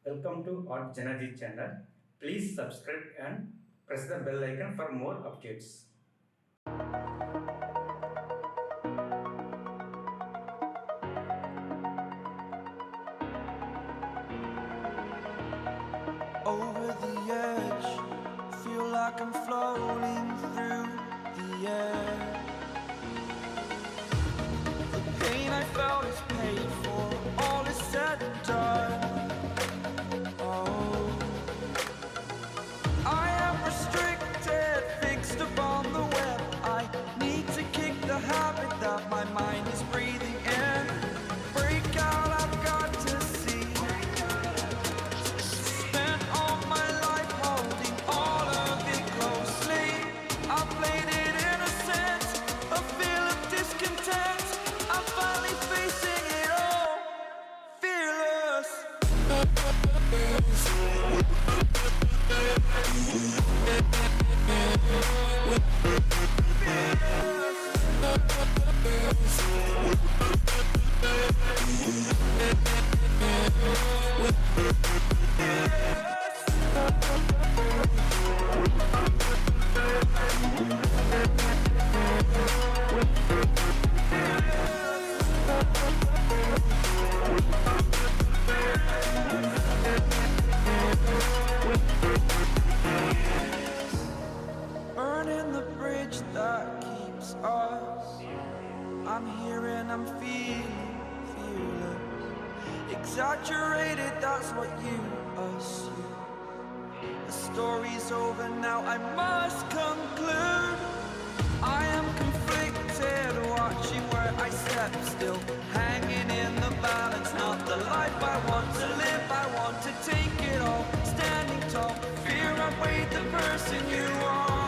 Welcome to artjanag channel. Please subscribe and press the bell icon for more updates. Over the edge, feel like I'm floating through the air. The pain I felt is paid for, all is said and done. Oh, I am restricted, fixed upon the web. I need to kick the habit that my mind is breathing in. Break out, I've got to see. Spent all my life holding all of it closely. I played it innocent, a feel of discontent. I'm finally facing it all, fearless. Burning the bridge that keeps us. I'm here and I'm feeling fearless. Exaggerated, that's what you assume. The story's over now, I must conclude. I am conflicted, watching where I step still, hanging in the balance. Not the life I want to live, I want to take it all. Standing tall, fear I weighed the person you are.